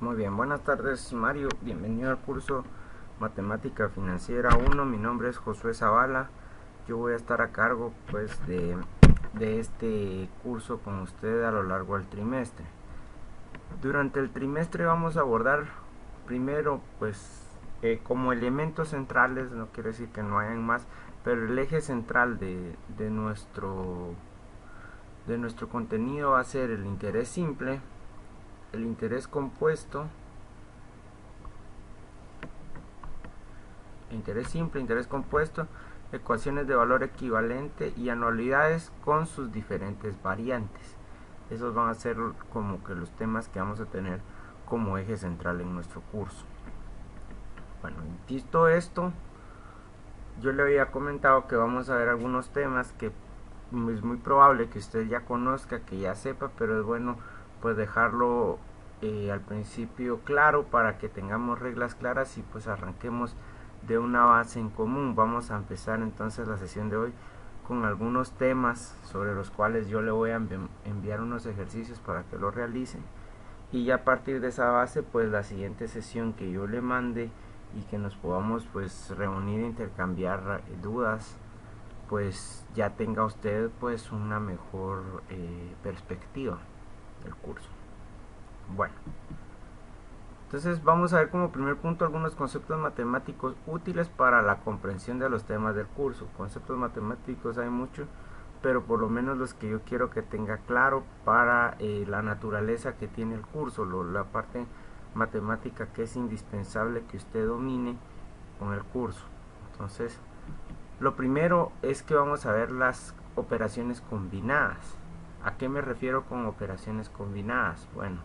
Muy bien, buenas tardes Mario, bienvenido al curso Matemática Financiera 1. Mi nombre es Josué Zavala. Yo voy a estar a cargo de este curso con usted a lo largo del trimestre. Durante el trimestre vamos a abordar primero como elementos centrales, no quiere decir que no hayan más, pero el eje central de nuestro contenido va a ser el interés simple, el interés compuesto, interés compuesto, ecuaciones de valor equivalente y anualidades con sus diferentes variantes. Esos van a ser como que los temas que vamos a tener como eje central en nuestro curso. Bueno, visto esto, yo le había comentado que vamos a ver algunos temas que es muy probable que usted ya conozca, que ya sepa, pero es bueno pues dejarlo al principio claro para que tengamos reglas claras y pues arranquemos de una base en común. Vamos a empezar entonces la sesión de hoy con algunos temas sobre los cuales yo le voy a enviar unos ejercicios para que lo realice, y ya a partir de esa base pues la siguiente sesión que yo le mande y que nos podamos pues reunir e intercambiar dudas, pues ya tenga usted pues una mejor perspectiva del curso. Bueno, entonces vamos a ver como primer punto algunos conceptos matemáticos útiles para la comprensión de los temas del curso. Conceptos matemáticos hay muchos, pero por lo menos los que yo quiero que tenga claro para la naturaleza que tiene el curso, la parte matemática que es indispensable que usted domine con el curso. Entonces, lo primero es que vamos a ver las operaciones combinadas. ¿A qué me refiero con operaciones combinadas? Bueno,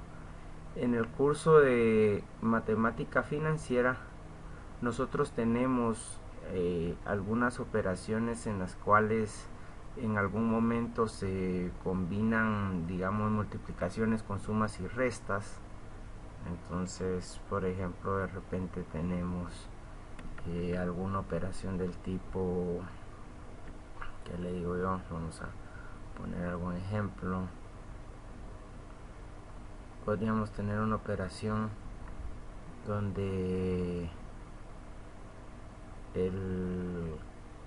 en el curso de matemática financiera nosotros tenemos algunas operaciones en las cuales en algún momento se combinan, digamos, multiplicaciones con sumas y restas. Entonces, por ejemplo, de repente tenemos alguna operación del tipo, ¿qué le digo yo? Vamos a poner algún ejemplo. Podríamos tener una operación donde el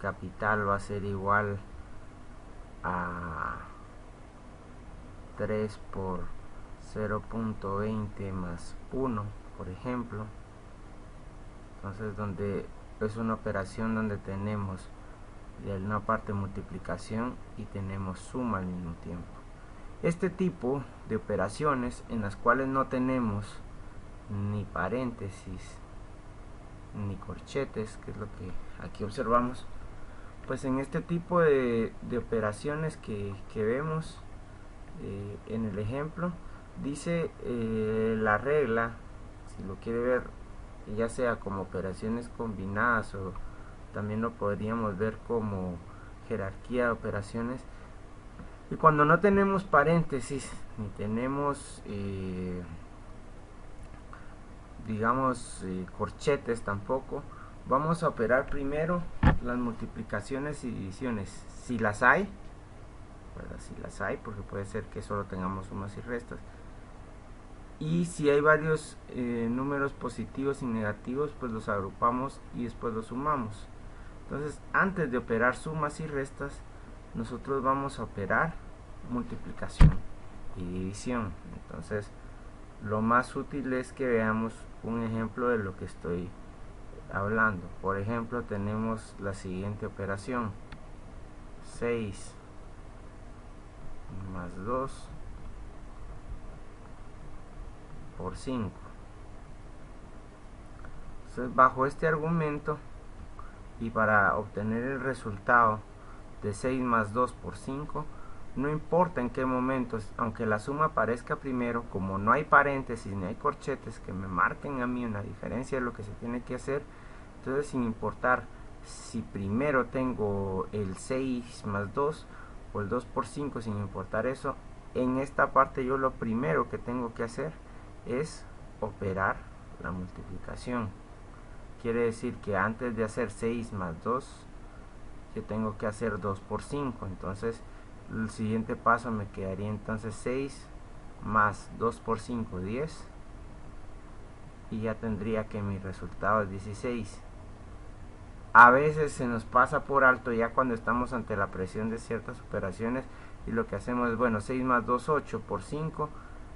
capital va a ser igual a 3 por 0.20 más 1, por ejemplo. Entonces, donde es una operación donde tenemos de una parte multiplicación y tenemos suma al mismo tiempo. Este tipo de operaciones en las cuales no tenemos ni paréntesis ni corchetes, que es lo que aquí observamos, pues en este tipo de operaciones que vemos en el ejemplo, dice la regla, si lo quiere ver ya sea como operaciones combinadas o también lo podríamos ver como jerarquía de operaciones. Y cuando no tenemos paréntesis ni tenemos digamos corchetes tampoco, vamos a operar primero las multiplicaciones y divisiones, si las hay, ¿verdad? Si las hay, porque puede ser que solo tengamos sumas y restas. Y si hay varios números positivos y negativos, pues los agrupamos y después los sumamos. Entonces, antes de operar sumas y restas, nosotros vamos a operar multiplicación y división. Entonces, lo más útil es que veamos un ejemplo de lo que estoy hablando. Por ejemplo, tenemos la siguiente operación: 6 más 2 por 5. Entonces, bajo este argumento y para obtener el resultado de 6 más 2 por 5, no importa en qué momento, aunque la suma aparezca primero, como no hay paréntesis ni hay corchetes que me marquen a mí una diferencia de lo que se tiene que hacer, entonces sin importar si primero tengo el 6 más 2 o el 2 por 5, sin importar eso, en esta parte yo lo primero que tengo que hacer es operar la multiplicación. Quiere decir que antes de hacer 6 más 2, yo tengo que hacer 2 por 5. Entonces, el siguiente paso me quedaría entonces 6 más 2 por 5, 10. y ya tendría que mi resultado es 16. A veces se nos pasa por alto ya cuando estamos ante la presión de ciertas operaciones y lo que hacemos es, bueno, 6 más 2, 8 por 5,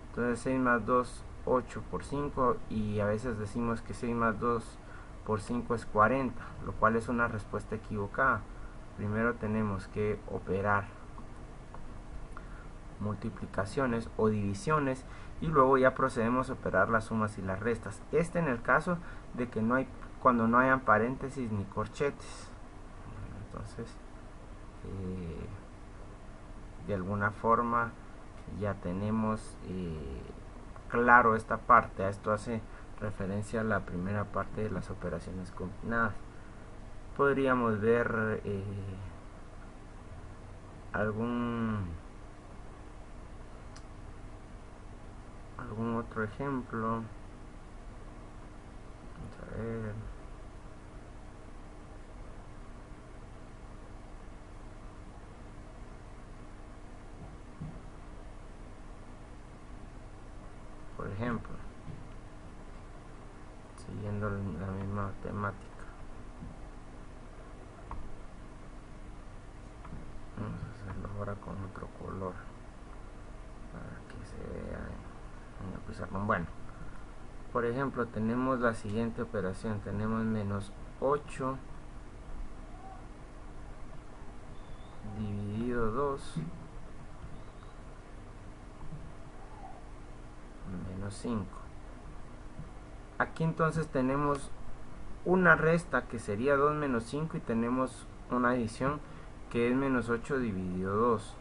entonces 6 más 2, 8 por 5, y a veces decimos que 6 más 2 por 5 es 40, lo cual es una respuesta equivocada. Primero tenemos que operar multiplicaciones o divisiones y luego ya procedemos a operar las sumas y las restas. En el caso de que cuando no hayan paréntesis ni corchetes. Entonces, de alguna forma ya tenemos claro esta parte. A esto hace referencia a la primera parte de las operaciones combinadas. Podríamos ver algún otro ejemplo. Vamos a ver. Por ejemplo, siguiendo la misma temática, vamos a hacerlo ahora con otro color para que se vea en el pizarrón. Bueno, por ejemplo, tenemos la siguiente operación. Tenemos menos 8 dividido 2 menos 5. Aquí entonces tenemos una resta que sería 2 menos 5 y tenemos una adición que es menos 8 dividido 2.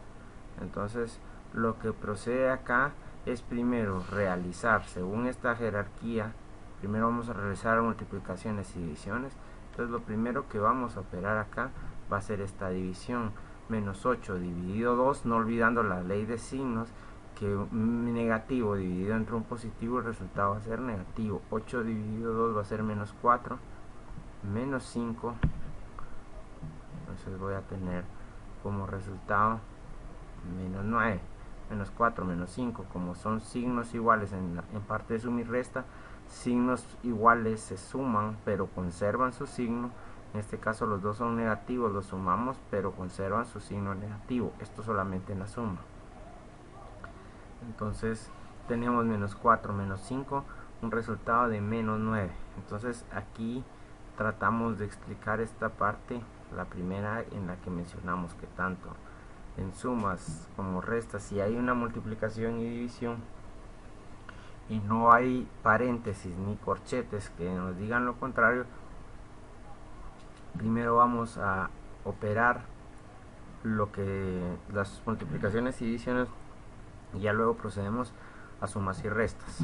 Entonces lo que procede acá es primero realizar, según esta jerarquía, primero vamos a realizar multiplicaciones y divisiones. Entonces lo primero que vamos a operar acá va a ser esta división. Menos 8 dividido 2, no olvidando la ley de signos, que un negativo dividido entre un positivo, el resultado va a ser negativo. 8 dividido 2 va a ser menos 4, menos 5. Entonces voy a tener como resultado menos 9, menos 4, menos 5. Como son signos iguales en parte de suma y resta, signos iguales se suman pero conservan su signo. En este caso los dos son negativos, los sumamos pero conservan su signo negativo. Esto solamente en la suma. Entonces tenemos menos 4 menos 5, un resultado de menos 9. Entonces aquí tratamos de explicar esta parte, la primera en la que mencionamos que tanto en sumas como restas, si hay una multiplicación y división y no hay paréntesis ni corchetes que nos digan lo contrario, primero vamos a operar las multiplicaciones y divisiones y ya luego procedemos a sumas y restas.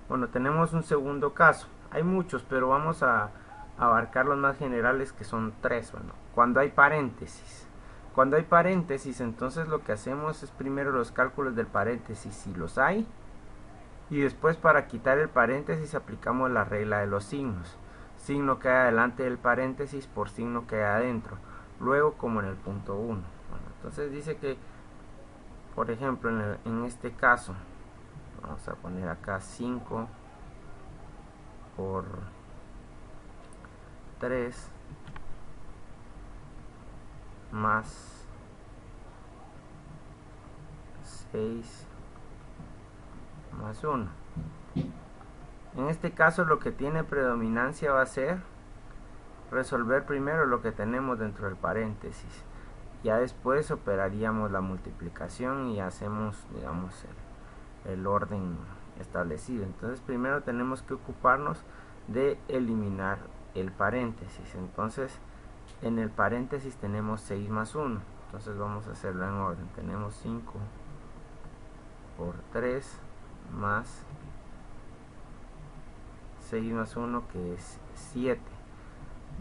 Bueno, tenemos un segundo caso. Hay muchos, pero vamos a abarcar los más generales, que son 3. Bueno, cuando hay paréntesis. Cuando hay paréntesis, entonces lo que hacemos es primero los cálculos del paréntesis, si los hay, y después para quitar el paréntesis aplicamos la regla de los signos. Signo que hay delante del paréntesis por signo que hay adentro. Luego como en el punto 1. Bueno, entonces dice que, por ejemplo, en este caso, vamos a poner acá 5 por 3 más 6 más 1. En este caso lo que tiene predominancia va a ser resolver primero lo que tenemos dentro del paréntesis. Ya después operaríamos la multiplicación y hacemos, digamos, el orden establecido. Entonces primero tenemos que ocuparnos de eliminar el paréntesis. Entonces en el paréntesis tenemos 6 más 1. Entonces vamos a hacerlo en orden. Tenemos 5 por 3 más 6 más 1, que es 7.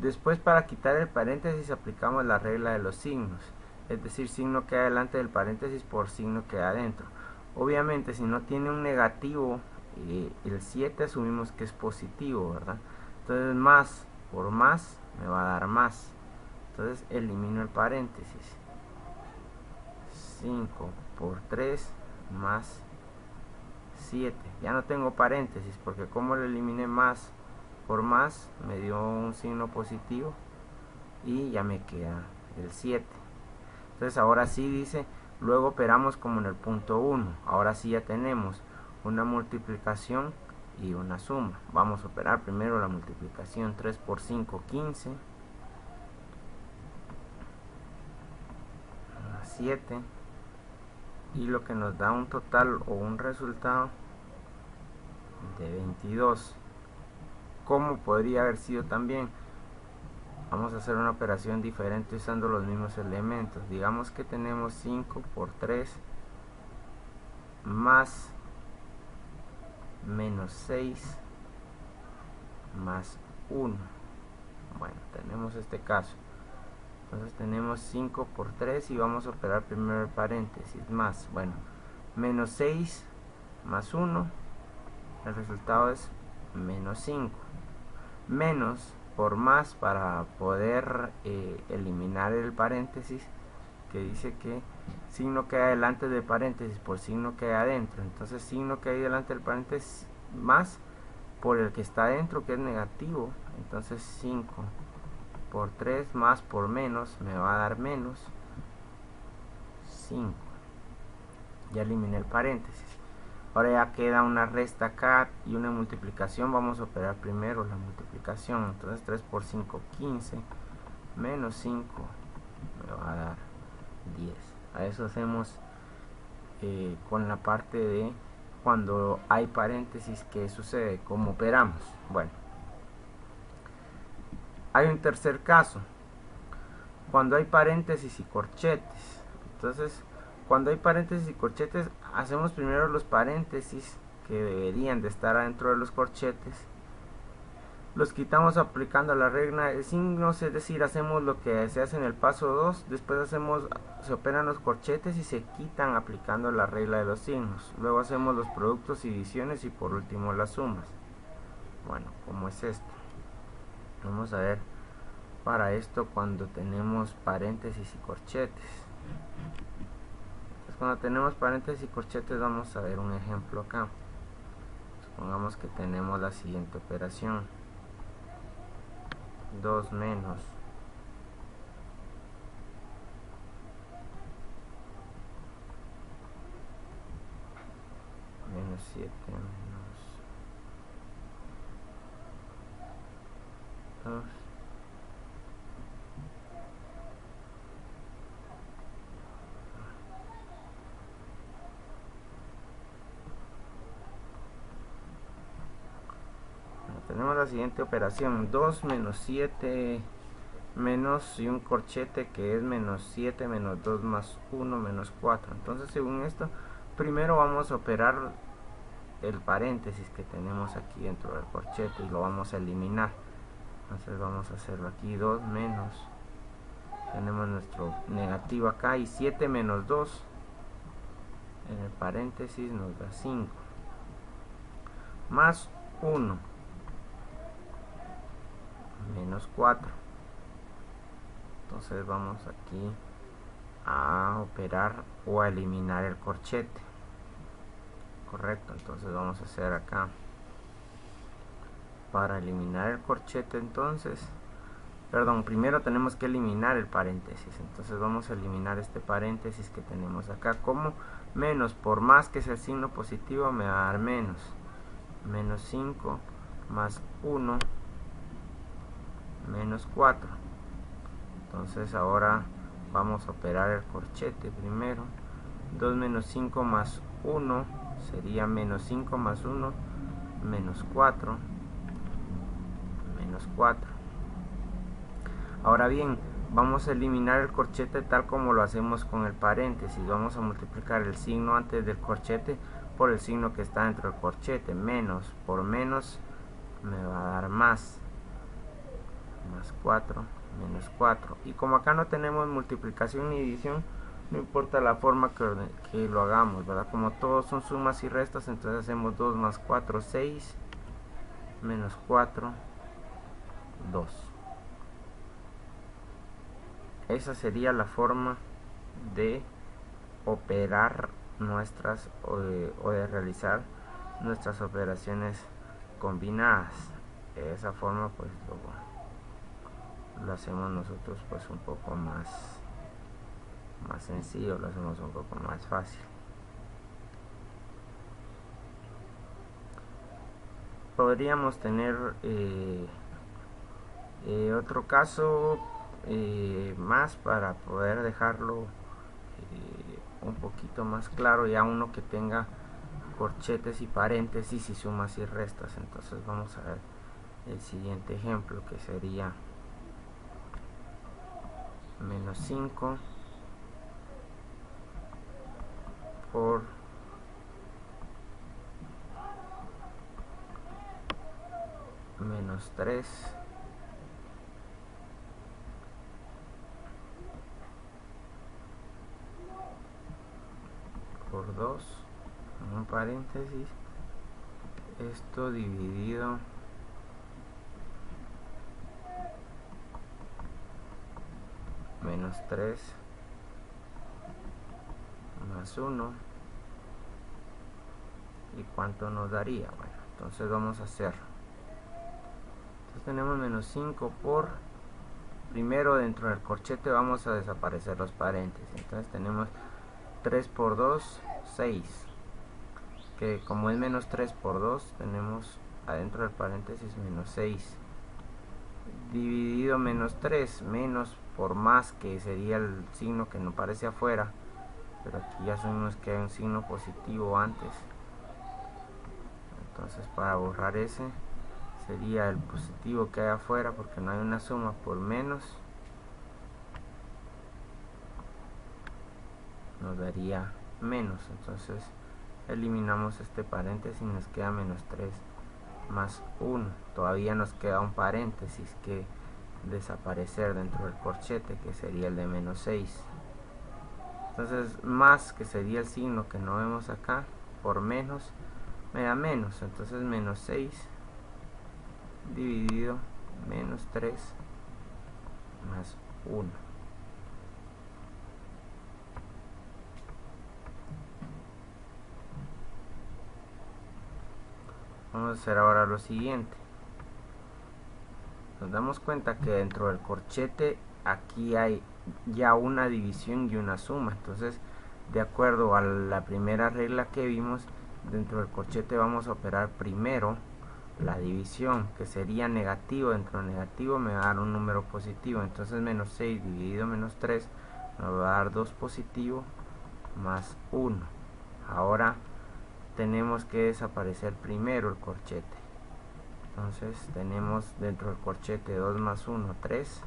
Después, para quitar el paréntesis aplicamos la regla de los signos, es decir, signo que hay delante del paréntesis por signo que hay adentro. Obviamente si no tiene un negativo, el 7 asumimos que es positivo, ¿verdad? Entonces más por más me va a dar más. Entonces elimino el paréntesis. 5 por 3 más 7. Ya no tengo paréntesis porque como le eliminé más por más me dio un signo positivo y ya me queda el 7. Entonces ahora sí dice, luego operamos como en el punto 1. Ahora sí ya tenemos una multiplicación y una suma. Vamos a operar primero la multiplicación. 3 por 5, 15. 7. Y lo que nos da un total o un resultado de 22. ¿Cómo podría haber sido también? Vamos a hacer una operación diferente usando los mismos elementos. Digamos que tenemos 5 por 3 más menos 6 más 1. Bueno, tenemos este caso. Entonces tenemos 5 por 3 y vamos a operar primero el paréntesis más. Bueno, menos 6 más 1. El resultado es menos 5. Menos por más para poder eliminar el paréntesis, que dice que signo que hay delante del paréntesis por signo que hay adentro. Entonces signo que hay delante del paréntesis más por el que está adentro, que es negativo. Entonces 5 por 3 más por menos me va a dar menos 5. Ya eliminé el paréntesis. Ahora ya queda una resta acá y una multiplicación. Vamos a operar primero la multiplicación. Entonces 3 por 5, 15. Menos 5 me va a dar 10. A eso hacemos con la parte de cuando hay paréntesis. ¿Qué sucede? ¿Cómo operamos? Bueno, hay un tercer caso. Cuando hay paréntesis y corchetes. Entonces, cuando hay paréntesis y corchetes, hacemos primero los paréntesis que deberían de estar adentro de los corchetes. Los quitamos aplicando la regla de signos, es decir, hacemos lo que se hace en el paso 2. Después se operan los corchetes y se quitan aplicando la regla de los signos. Luego hacemos los productos y divisiones y por último las sumas. Bueno, ¿cómo es esto? Vamos a ver para esto cuando tenemos paréntesis y corchetes. Cuando tenemos paréntesis y corchetes vamos a ver un ejemplo acá. Supongamos que tenemos la siguiente operación. 2 menos menos 7 menos 2 tenemos la siguiente operación. 2 menos 7 menos y un corchete que es menos 7 menos 2 más 1 menos 4. Entonces según esto, primero vamos a operar el paréntesis que tenemos aquí dentro del corchete y lo vamos a eliminar. Entonces vamos a hacerlo aquí. 2 menos, tenemos nuestro negativo acá, y 7 menos 2 en el paréntesis nos da 5 más 1 menos 4. Entonces vamos aquí a operar o a eliminar el corchete. Correcto, entonces vamos a hacer acá para eliminar el corchete. Entonces, perdón, primero tenemos que eliminar el paréntesis. Entonces vamos a eliminar este paréntesis que tenemos acá. Como menos por más, que es el signo positivo, me va a dar menos 5 más 1 menos 4. Entonces ahora vamos a operar el corchete primero. 2 menos 5 más 1 sería menos 5 más 1 menos 4 menos 4. Ahora bien, vamos a eliminar el corchete tal como lo hacemos con el paréntesis. Vamos a multiplicar el signo antes del corchete por el signo que está dentro del corchete. Menos por menos me va a dar más 4 menos 4. Y como acá no tenemos multiplicación ni división, no importa la forma que lo hagamos, ¿verdad? Como todos son sumas y restas, entonces hacemos 2 más 4, 6 menos 4, 2. Esa sería la forma de operar nuestras o de realizar nuestras operaciones combinadas. De esa forma pues lo hacemos nosotros pues un poco más sencillo, lo hacemos un poco más fácil. Podríamos tener otro caso más para poder dejarlo un poquito más claro, ya uno que tenga corchetes y paréntesis y sumas y restas. Entonces vamos a ver el siguiente ejemplo, que sería menos 5 por menos 3 por 2, en un paréntesis, esto dividido menos 3 más 1, y cuánto nos daría. Bueno, entonces vamos a hacerlo. Entonces tenemos menos 5 por, primero dentro del corchete vamos a desaparecer los paréntesis, entonces tenemos 3 por 2, 6, que como es menos 3 por 2 tenemos adentro del paréntesis menos 6, dividido menos 3, menos por más, que sería el signo que nos aparece afuera, pero aquí ya asumimos que hay un signo positivo antes, entonces para borrar ese sería el positivo que hay afuera porque no hay una suma, por menos nos daría menos. Entonces eliminamos este paréntesis y nos queda menos 3 más 1. Todavía nos queda un paréntesis que desaparecer dentro del corchete, que sería el de menos 6. Entonces más, que sería el signo que no vemos acá, por menos me da menos, entonces menos 6 dividido menos 3 más 1. Vamos a hacer ahora lo siguiente. Nos damos cuenta que dentro del corchete aquí hay ya una división y una suma. Entonces, de acuerdo a la primera regla que vimos, dentro del corchete vamos a operar primero la división, que sería negativo. Dentro del negativo me va a dar un número positivo. Entonces menos 6 dividido menos 3 me va a dar 2 positivo más 1. Ahora tenemos que desaparecer primero el corchete. Entonces tenemos dentro del corchete 2 más 1, 3,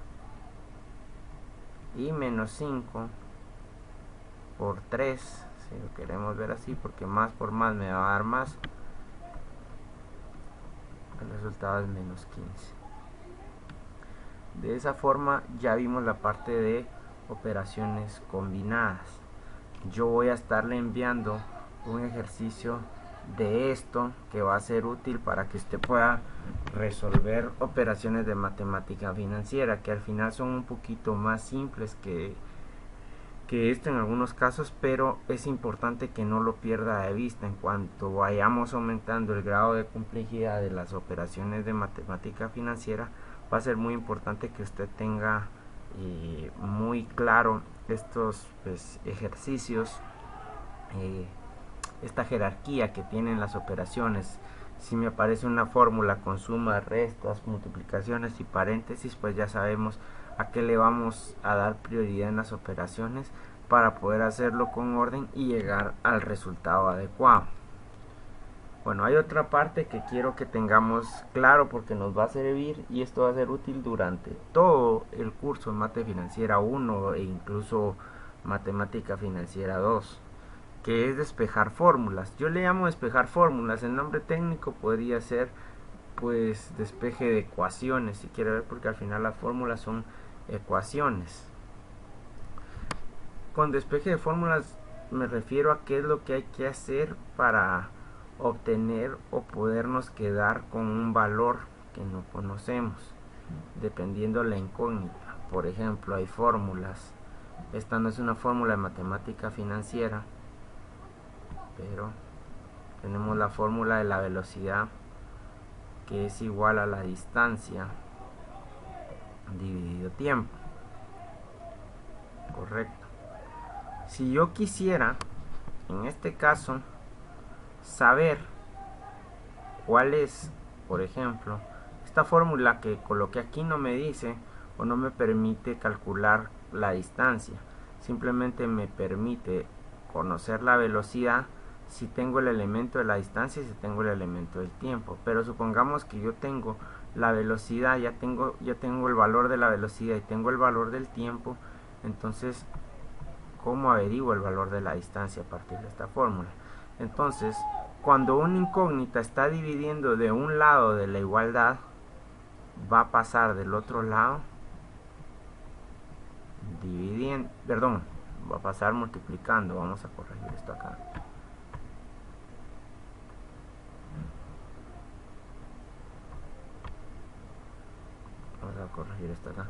y menos 5 por 3, si lo queremos ver así, porque más por más me va a dar más, el resultado es menos 15. De esa forma ya vimos la parte de operaciones combinadas. Yo voy a estarle enviando un ejercicio de esto que va a ser útil para que usted pueda resolver operaciones de matemática financiera, que al final son un poquito más simples que esto en algunos casos, pero es importante que no lo pierda de vista. En cuanto vayamos aumentando el grado de complejidad de las operaciones de matemática financiera, va a ser muy importante que usted tenga muy claro estos ejercicios, esta jerarquía que tienen las operaciones. Si me aparece una fórmula con sumas, restas, multiplicaciones y paréntesis, pues ya sabemos a qué le vamos a dar prioridad en las operaciones para poder hacerlo con orden y llegar al resultado adecuado. Bueno, hay otra parte que quiero que tengamos claro porque nos va a servir, y esto va a ser útil durante todo el curso en Mate Financiera 1 e incluso Matemática Financiera 2, que es despejar fórmulas. Yo le llamo despejar fórmulas, el nombre técnico podría ser pues despeje de ecuaciones, si quiere ver, porque al final las fórmulas son ecuaciones. Con despeje de fórmulas me refiero a qué es lo que hay que hacer para obtener o podernos quedar con un valor que no conocemos, dependiendo la incógnita. Por ejemplo, hay fórmulas. Esta no es una fórmula de matemática financiera, pero tenemos la fórmula de la velocidad, que es igual a la distancia dividido tiempo. Correcto. Si yo quisiera, en este caso, saber cuál es, por ejemplo, esta fórmula que coloqué aquí no me dice o no me permite calcular la distancia, simplemente me permite conocer la velocidad si tengo el elemento de la distancia y si tengo el elemento del tiempo. Pero supongamos que yo tengo la velocidad, ya tengo el valor de la velocidad y tengo el valor del tiempo. Entonces, ¿cómo averiguo el valor de la distancia a partir de esta fórmula? Entonces, cuando una incógnita está dividiendo de un lado de la igualdad, va a pasar del otro lado dividiendo, perdón, va a pasar multiplicando. Vamos a corregir esto acá. Vamos a corregir esto acá.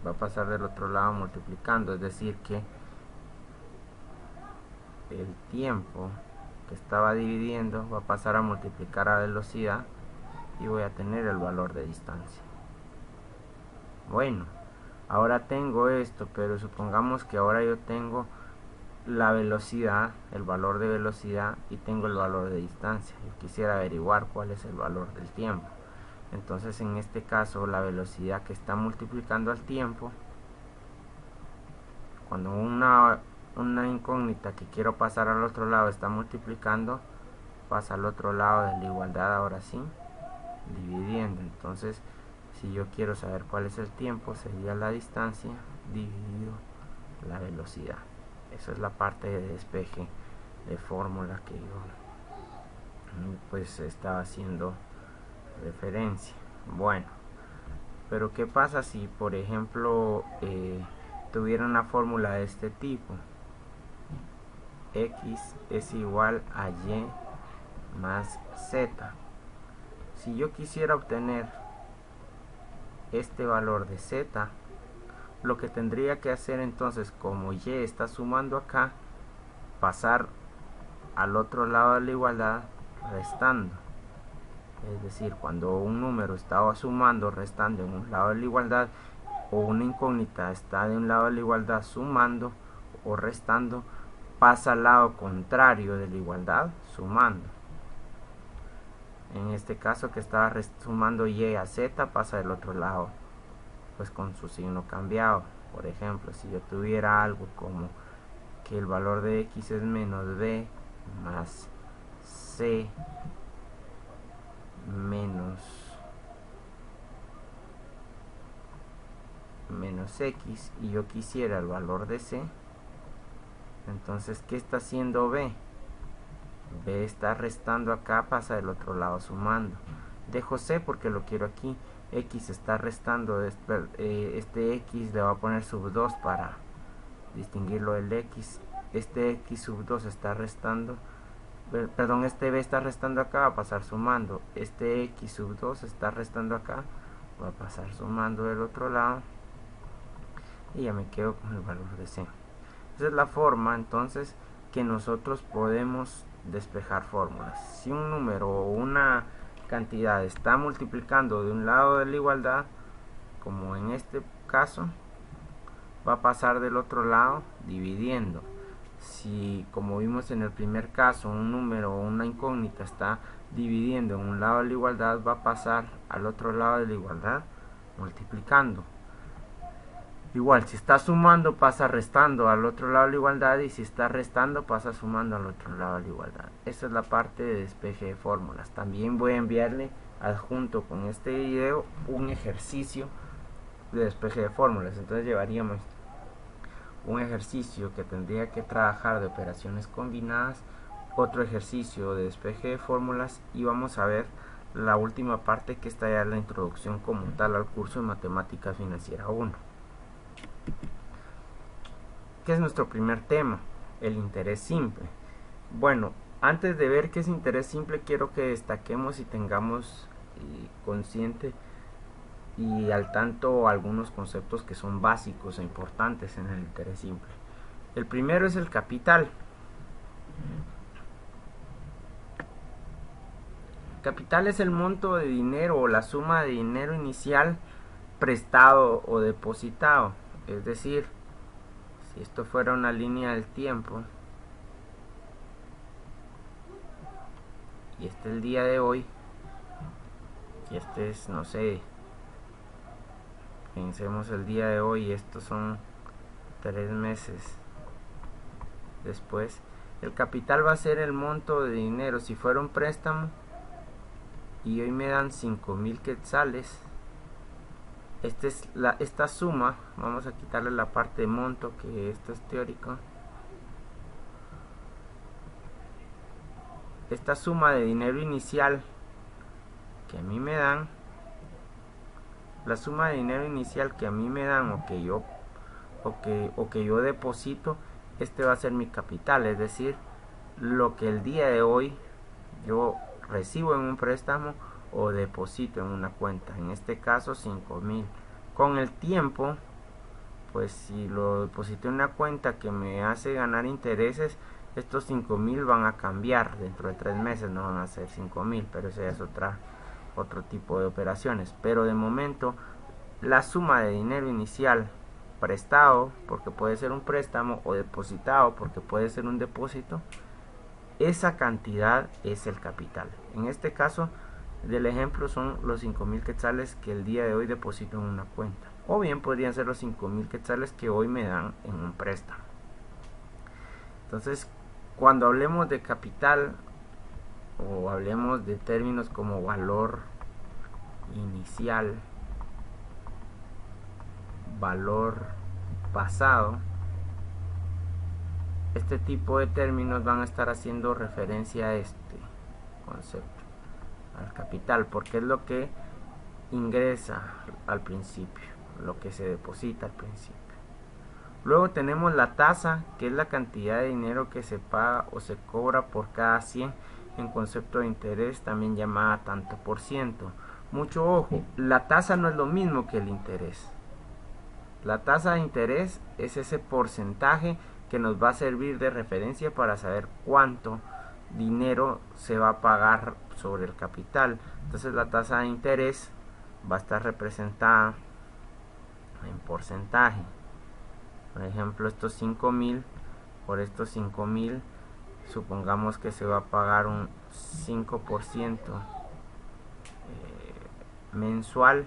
Va a pasar del otro lado multiplicando, es decir que el tiempo que estaba dividiendo va a pasar a multiplicar a velocidad y voy a tener el valor de distancia. Bueno, ahora tengo esto, pero supongamos que ahora yo tengo la velocidad, el valor de velocidad, y tengo el valor de distancia. Yo quisiera averiguar cuál es el valor del tiempo. Entonces, en este caso, la velocidad que está multiplicando al tiempo, cuando una incógnita que quiero pasar al otro lado está multiplicando, pasa al otro lado de la igualdad, ahora sí, dividiendo. Entonces, si yo quiero saber cuál es el tiempo, sería la distancia dividido la velocidad. Esa es la parte de despeje de fórmula que yo pues estaba haciendo referencia. Bueno, pero ¿qué pasa si, por ejemplo, tuviera una fórmula de este tipo? X es igual a Y más Z. Si yo quisiera obtener este valor de Z, lo que tendría que hacer entonces, como Y está sumando acá, pasar al otro lado de la igualdad restando. Es decir, cuando un número estaba sumando, restando en un lado de la igualdad, o una incógnita está de un lado de la igualdad sumando o restando, pasa al lado contrario de la igualdad sumando. En este caso que estaba sumando Y a Z, pasa del otro lado pues con su signo cambiado. Por ejemplo, si yo tuviera algo como que el valor de X es menos B más C menos X, y yo quisiera el valor de C, entonces ¿qué está haciendo B? B está restando acá, pasa del otro lado sumando. Dejo C porque lo quiero aquí. X está restando, este X le va a poner sub 2 para distinguirlo del X. Este X sub 2 está restando, perdón, este B está restando acá, va a pasar sumando. Este X sub 2 está restando acá, va a pasar sumando del otro lado, y ya me quedo con el valor de C. Esa es la forma entonces que nosotros podemos despejar fórmulas. Si un número o una cantidad está multiplicando de un lado de la igualdad, como en este caso, va a pasar del otro lado dividiendo. Si, como vimos en el primer caso, un número o una incógnita está dividiendo en un lado de la igualdad, va a pasar al otro lado de la igualdad multiplicando. Igual, si está sumando, pasa restando al otro lado de la igualdad, y si está restando, pasa sumando al otro lado de la igualdad. Esa es la parte de despeje de fórmulas. También voy a enviarle adjunto con este video un ejercicio de despeje de fórmulas. Entonces llevaríamos un ejercicio que tendría que trabajar de operaciones combinadas, otro ejercicio de despeje de fórmulas, y vamos a ver la última parte, que está ya en la introducción como tal al curso de Matemática Financiera 1. ¿Qué es nuestro primer tema? El interés simple. Bueno, antes de ver qué es interés simple, quiero que destaquemos y tengamos consciente y al tanto algunos conceptos que son básicos e importantes en el interés simple. El primero es el capital. Capital es el monto de dinero o la suma de dinero inicial prestado o depositado. Es decir, si esto fuera una línea del tiempo y este es el día de hoy y este es, no sé, pensemos el día de hoy y estos son 3 meses después, el capital va a ser el monto de dinero. Si fuera un préstamo y hoy me dan 5,000 quetzales, esta suma, vamos a quitarle la parte de monto, que esto es teórico. Esta suma de dinero inicial que a mí me dan, la suma de dinero inicial que a mí me dan o que yo deposito, este va a ser mi capital, es decir, lo que el día de hoy yo recibo en un préstamo o deposito en una cuenta, en este caso 5,000. Con el tiempo, pues si lo deposito en una cuenta que me hace ganar intereses, estos 5,000 van a cambiar dentro de 3 meses, no van a ser 5,000, pero ese es otro tipo de operaciones. Pero de momento, la suma de dinero inicial prestado, porque puede ser un préstamo, o depositado, porque puede ser un depósito, esa cantidad es el capital. En este caso del ejemplo son los 5,000 quetzales que el día de hoy deposito en una cuenta, o bien podrían ser los 5,000 quetzales que hoy me dan en un préstamo. Entonces, cuando hablemos de capital o hablemos de términos como valor inicial, valor pasado, este tipo de términos van a estar haciendo referencia a este concepto, al capital, porque es lo que ingresa al principio, lo que se deposita al principio. Luego tenemos la tasa, que es la cantidad de dinero que se paga o se cobra por cada 100 en concepto de interés, también llamada tanto por ciento. Mucho ojo, la tasa no es lo mismo que el interés. La tasa de interés es ese porcentaje que nos va a servir de referencia para saber cuánto dinero se va a pagar sobre el capital. Entonces la tasa de interés va a estar representada en porcentaje. Por ejemplo, estos 5,000, por estos 5,000, supongamos que se va a pagar un 5% mensual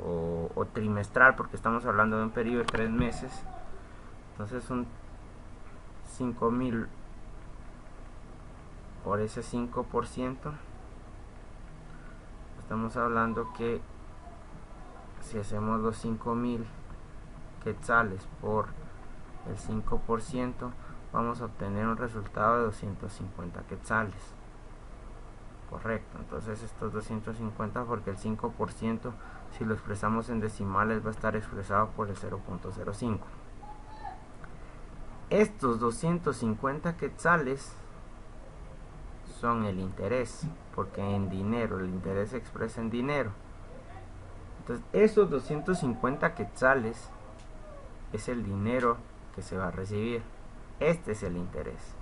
o trimestral, porque estamos hablando de un periodo de 3 meses. Entonces son 5,000 por ese 5%. Estamos hablando que si hacemos los 5,000 quetzales por el 5%, vamos a obtener un resultado de 250 quetzales. Correcto, entonces estos 250, porque el 5%, si lo expresamos en decimales, va a estar expresado por el 0.05. Estos 250 quetzales son el interés, porque en dinero, el interés se expresa en dinero. Entonces, esos 250 quetzales es el dinero que se va a recibir. Este es el interés.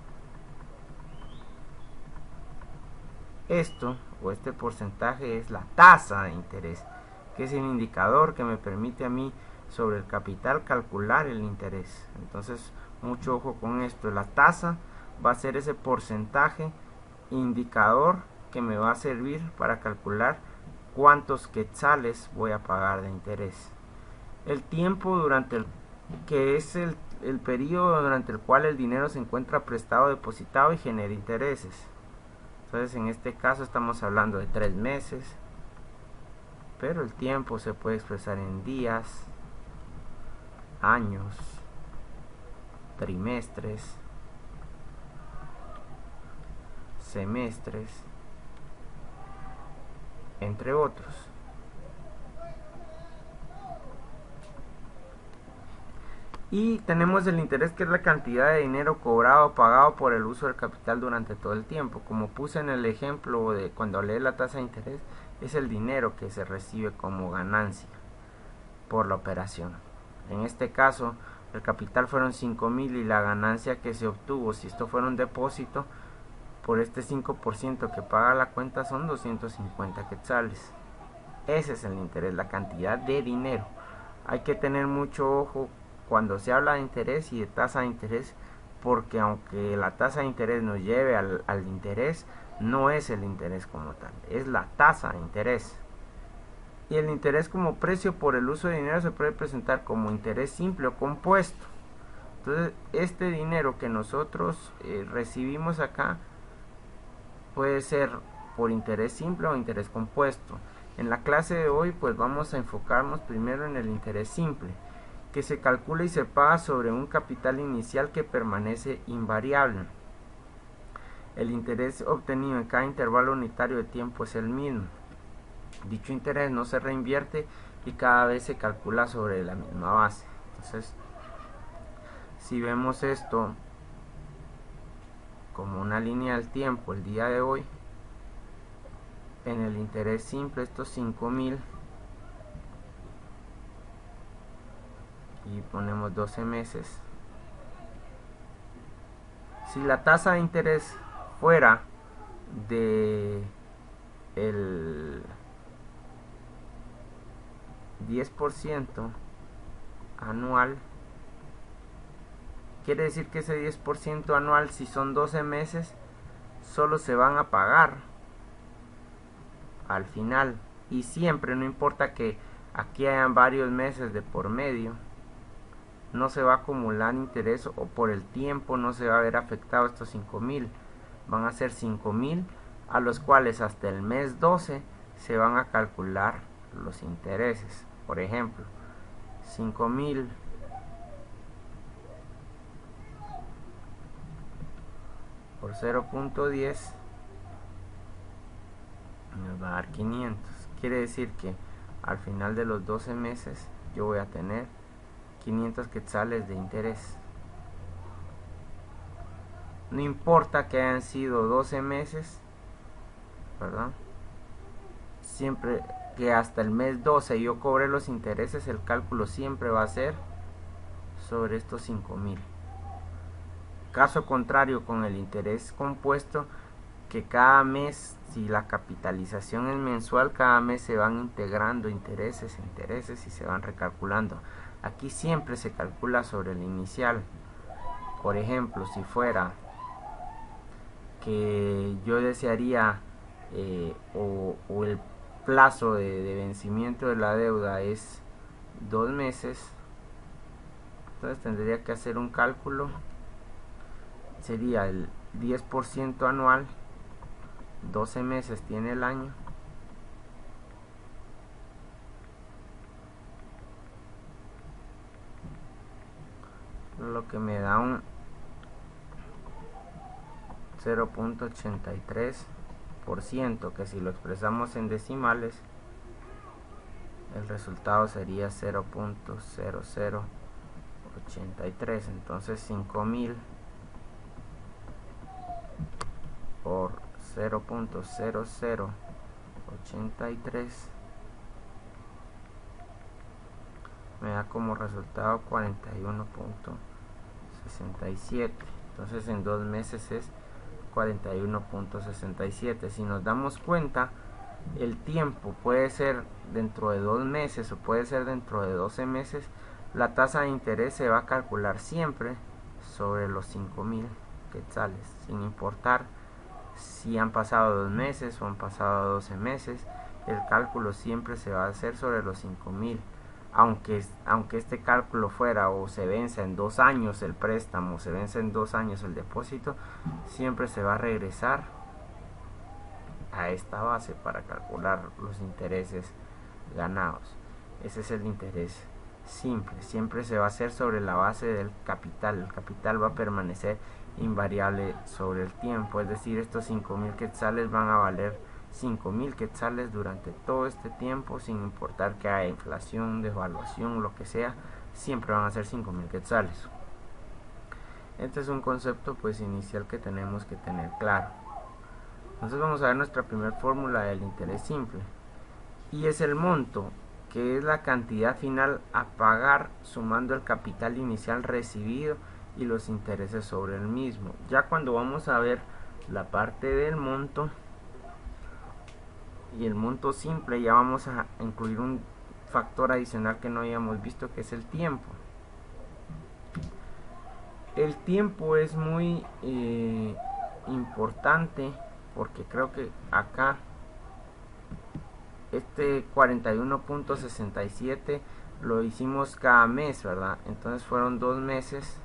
Esto o este porcentaje es la tasa de interés, que es el indicador que me permite a mí sobre el capital calcular el interés. Entonces, mucho ojo con esto. La tasa va a ser ese porcentaje indicador que me va a servir para calcular cuántos quetzales voy a pagar de interés. El tiempo durante que es el periodo durante el cual el dinero se encuentra prestado, depositado y genera intereses. Entonces, en este caso estamos hablando de 3 meses, pero el tiempo se puede expresar en días, años, trimestres, semestres, entre otros. Y tenemos el interés, que es la cantidad de dinero cobrado o pagado por el uso del capital durante todo el tiempo. Como puse en el ejemplo de cuando hablé de la tasa de interés, es el dinero que se recibe como ganancia por la operación. En este caso, el capital fueron 5.000 y la ganancia que se obtuvo, si esto fuera un depósito, por este 5% que paga la cuenta son 250 quetzales. Ese es el interés, la cantidad de dinero. Hay que tener mucho ojo cuando se habla de interés y de tasa de interés, porque aunque la tasa de interés nos lleve al interés, no es el interés como tal, es la tasa de interés. Y el interés como precio por el uso de dinero se puede presentar como interés simple o compuesto. Entonces, este dinero que nosotros recibimos acá puede ser por interés simple o interés compuesto. En la clase de hoy pues vamos a enfocarnos primero en el interés simple, que se calcula y se paga sobre un capital inicial que permanece invariable. El interés obtenido en cada intervalo unitario de tiempo es el mismo. Dicho interés no se reinvierte y cada vez se calcula sobre la misma base. Entonces, si vemos esto como una línea del tiempo el día de hoy, en el interés simple estos 5.000 y ponemos 12 meses. Si la tasa de interés fuera de el 10% anual, quiere decir que ese 10% anual, si son 12 meses, solo se van a pagar al final, y siempre, no importa que aquí hayan varios meses de por medio, no se va a acumular interés, o por el tiempo no se va a ver afectado estos 5.000. Van a ser 5.000 a los cuales hasta el mes 12 se van a calcular los intereses. Por ejemplo, 5.000 por 0.10 nos va a dar 500. Quiere decir que al final de los 12 meses yo voy a tener 500 quetzales de interés. No importa que hayan sido 12 meses, ¿verdad? Siempre que hasta el mes 12 yo cobre los intereses, el cálculo siempre va a ser sobre estos 5.000. Caso contrario con el interés compuesto, que cada mes, si la capitalización es mensual, cada mes se van integrando intereses y se van recalculando. Aquí siempre se calcula sobre el inicial. Por ejemplo, si fuera que yo desearía o el plazo de vencimiento de la deuda es 2 meses, entonces tendría que hacer un cálculo, sería el 10% anual, 12 meses tiene el año, lo que me da un 0.83%, que si lo expresamos en decimales el resultado sería 0.0083. entonces 5.000 por 0.0083 me da como resultado 41.67. entonces en 2 meses es 41.67. si nos damos cuenta, el tiempo puede ser dentro de 2 meses o puede ser dentro de 12 meses, la tasa de interés se va a calcular siempre sobre los 5.000 quetzales, sin importar si han pasado 2 meses o han pasado 12 meses, el cálculo siempre se va a hacer sobre los 5.000. Aunque este cálculo fuera o se vence en 2 años el préstamo, se vence en 2 años el depósito, siempre se va a regresar a esta base para calcular los intereses ganados. Ese es el interés simple, siempre se va a hacer sobre la base del capital. El capital va a permanecer invariable sobre el tiempo, es decir, estos 5.000 quetzales van a valer 5.000 quetzales durante todo este tiempo, sin importar que haya inflación, devaluación, lo que sea, siempre van a ser 5.000 quetzales. Este es un concepto pues inicial que tenemos que tener claro. Entonces vamos a ver nuestra primera fórmula del interés simple. y es el monto, que es la cantidad final a pagar sumando el capital inicial recibido y los intereses sobre el mismo. Ya cuando vamos a ver la parte del monto y el monto simple, ya vamos a incluir un factor adicional que no habíamos visto, que es el tiempo. El tiempo es muy importante, porque creo que acá este 41.67 lo hicimos cada mes, ¿verdad? Entonces fueron 2 meses.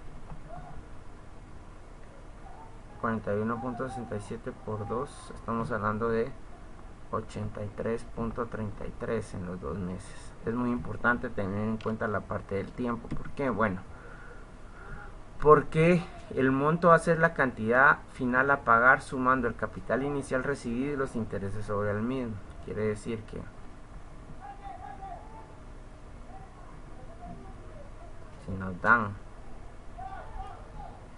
41.67 por 2, estamos hablando de 83.33 en los 2 meses. Es muy importante tener en cuenta la parte del tiempo. ¿Por qué? Bueno, porque el monto va a ser la cantidad final a pagar sumando el capital inicial recibido y los intereses sobre el mismo. Quiere decir que si nos dan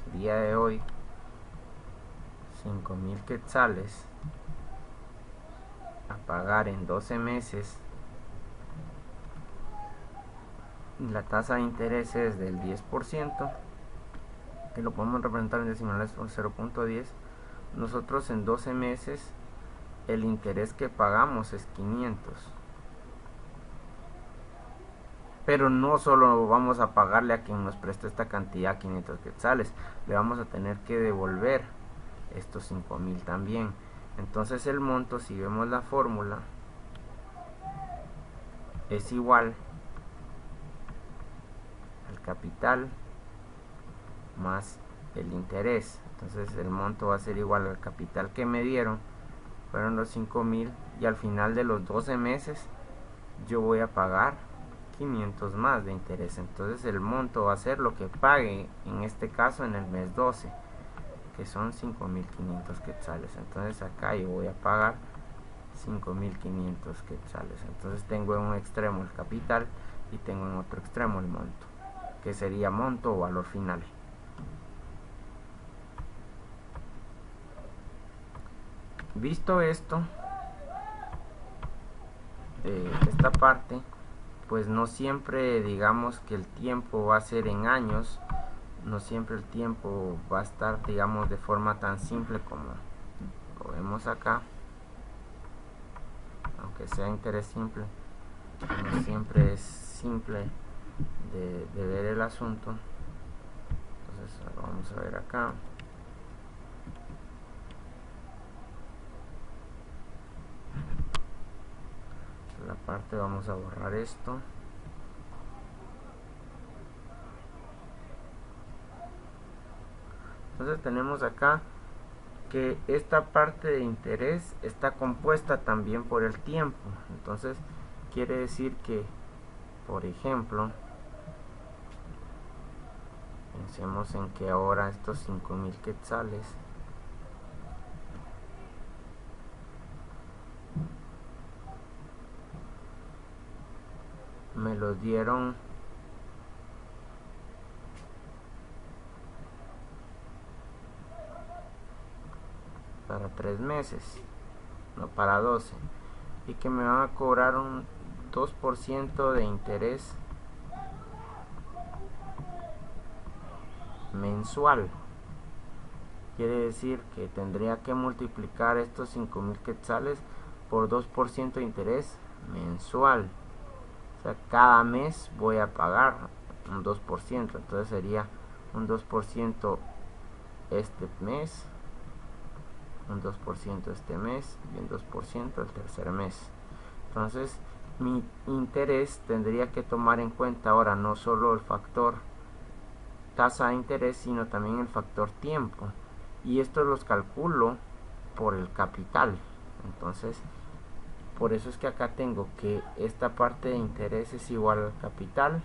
el día de hoy 5,000 quetzales a pagar en 12 meses, la tasa de interés es del 10%, que lo podemos representar en decimales por 0.10. Nosotros en 12 meses el interés que pagamos es 500, pero no solo vamos a pagarle a quien nos presta esta cantidad, 500 quetzales, le vamos a tener que devolver estos 5,000 también. Entonces el monto, si vemos la fórmula, es igual al capital más el interés. Entonces el monto va a ser igual al capital que me dieron, fueron los 5,000, y al final de los 12 meses yo voy a pagar 500 más de interés. Entonces el monto va a ser lo que pague en este caso en el mes 12, que son 5,500 quetzales. Entonces acá yo voy a pagar 5,500 quetzales. Entonces tengo en un extremo el capital y tengo en otro extremo el monto, que sería monto o valor final. Visto esto, esta parte, pues no siempre digamos que el tiempo va a ser en años, no siempre el tiempo va a estar, digamos, de forma tan simple como lo vemos acá, aunque sea interés simple, no siempre es simple de ver el asunto. Entonces lo vamos a ver acá. La parte, vamos a borrar esto. Entonces tenemos acá que esta parte de interés está compuesta también por el tiempo. Entonces quiere decir que, por ejemplo, pensemos en que ahora estos 5,000 quetzales me los dieron para 3 meses, no para 12, y que me van a cobrar un 2% de interés mensual. Quiere decir que tendría que multiplicar estos 5,000 quetzales por 2% de interés mensual. O sea, cada mes voy a pagar un 2%. Entonces sería un 2% este mes, un 2% este mes y un 2% el tercer mes. Entonces mi interés tendría que tomar en cuenta ahora no solo el factor tasa de interés, sino también el factor tiempo, y estos los calculo por el capital. Entonces por eso es que acá tengo que esta parte de interés es igual al capital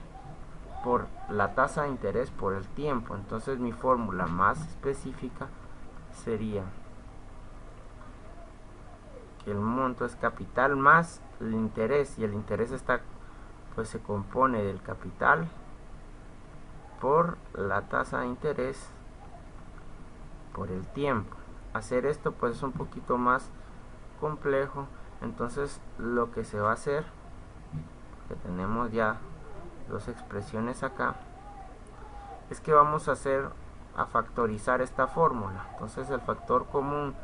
por la tasa de interés por el tiempo. Entonces mi fórmula más específica sería que el monto es capital más el interés, y el interés está, pues se compone del capital por la tasa de interés por el tiempo. Hacer esto pues es un poquito más complejo, Entonces lo que se va a hacer, que tenemos ya dos expresiones acá, es que vamos a factorizar esta fórmula. Entonces el factor común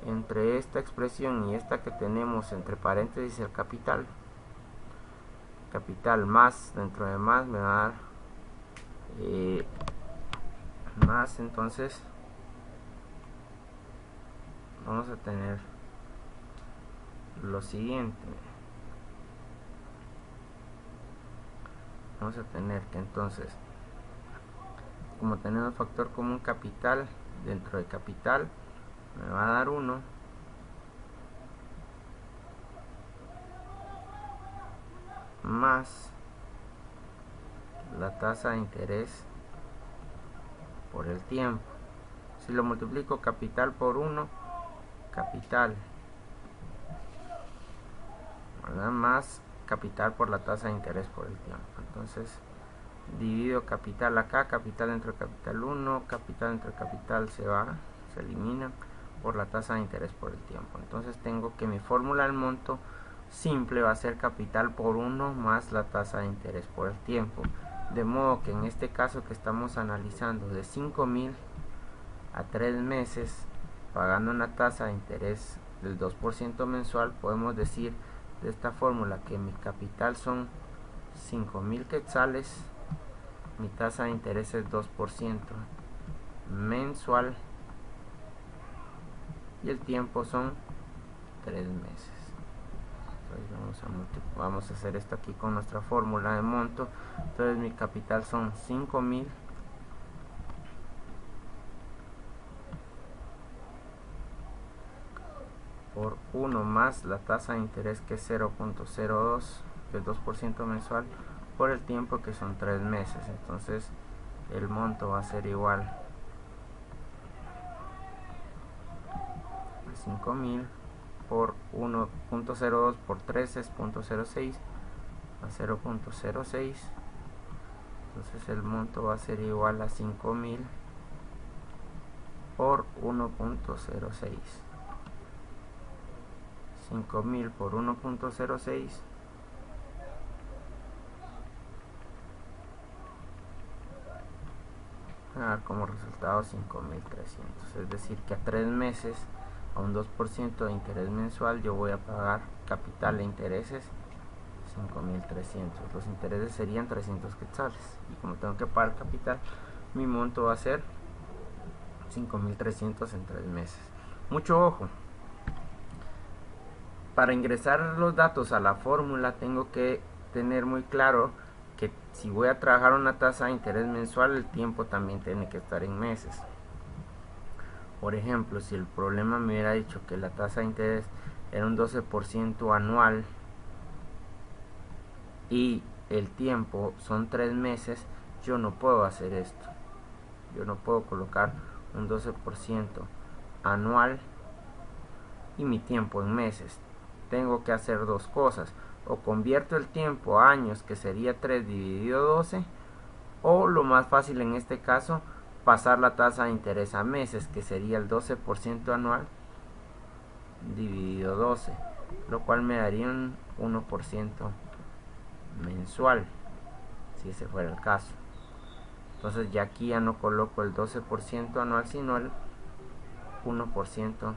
entre esta expresión y esta que tenemos entre paréntesis el capital más dentro de más me va a dar más. Entonces vamos a tener lo siguiente, vamos a tener que entonces, como tenemos factor común capital, dentro de capital me va a dar 1 más la tasa de interés por el tiempo. Si lo multiplico capital por 1, capital, ¿verdad?, más capital por la tasa de interés por el tiempo. Entonces divido capital acá, capital entre capital 1, capital entre capital se elimina por la tasa de interés por el tiempo. Entonces tengo que mi fórmula del monto simple va a ser capital por 1 más la tasa de interés por el tiempo. De modo que en este caso que estamos analizando de 5.000 a 3 meses, pagando una tasa de interés del 2% mensual, podemos decir de esta fórmula que mi capital son 5.000 quetzales, mi tasa de interés es 2% mensual y el tiempo son 3 meses. Entonces vamos a hacer esto aquí con nuestra fórmula de monto. Entonces mi capital son 5.000 por 1 más la tasa de interés que es 0.02, que es 2% mensual, por el tiempo que son 3 meses. Entonces el monto va a ser igual a 5.000 por 1.02 por 3 es 0.06 a 0.06. Entonces el monto va a ser igual a 5.000 por 1.06. 5.000 por 1.06 va a dar como resultado 5.300. Es decir que a 3 meses a un 2% de interés mensual yo voy a pagar capital e intereses 5.300. Los intereses serían 300 quetzales y como tengo que pagar capital, mi monto va a ser 5.300 en 3 meses. Mucho ojo, para ingresar los datos a la fórmula tengo que tener muy claro que si voy a trabajar una tasa de interés mensual, el tiempo también tiene que estar en meses. Por ejemplo, si el problema me hubiera dicho que la tasa de interés era un 12% anual y el tiempo son 3 meses, yo no puedo hacer esto. Yo no puedo colocar un 12% anual y mi tiempo en meses. Tengo que hacer dos cosas: o convierto el tiempo a años, que sería 3 dividido 12, o lo más fácil en este caso, pasar la tasa de interés a meses, que sería el 12% anual dividido 12, lo cual me daría un 1% mensual, si ese fuera el caso. Entonces ya aquí ya no coloco el 12% anual, sino el 1%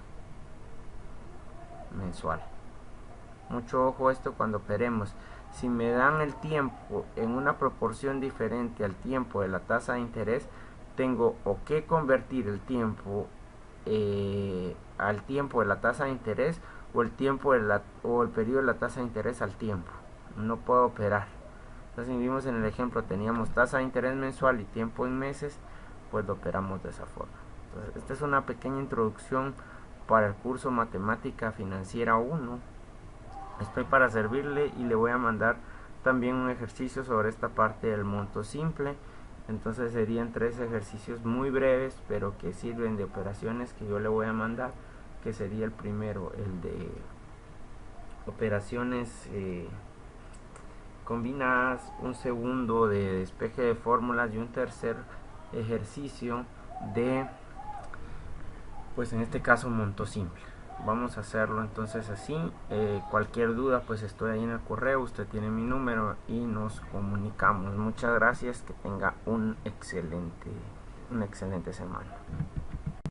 mensual. Mucho ojo esto cuando operemos. Si me dan el tiempo en una proporción diferente al tiempo de la tasa de interés, tengo o que convertir el tiempo al tiempo de la tasa de interés, o el tiempo o el periodo de la tasa de interés al tiempo. No puedo operar. Entonces, si vimos en el ejemplo, teníamos tasa de interés mensual y tiempo en meses, pues lo operamos de esa forma. Entonces, esta es una pequeña introducción para el curso Matemática Financiera 1. Estoy para servirle y le voy a mandar también un ejercicio sobre esta parte del monto simple. Entonces serían 3 ejercicios muy breves, pero que sirven de operaciones que yo le voy a mandar, que sería el primero, el de operaciones combinadas, un segundo de despeje de fórmulas y un tercer ejercicio de, pues en este caso, monto simple. vamos a hacerlo entonces así. Cualquier duda pues estoy ahí en el correo, usted tiene mi número y nos comunicamos. Muchas gracias, que tenga una excelente semana.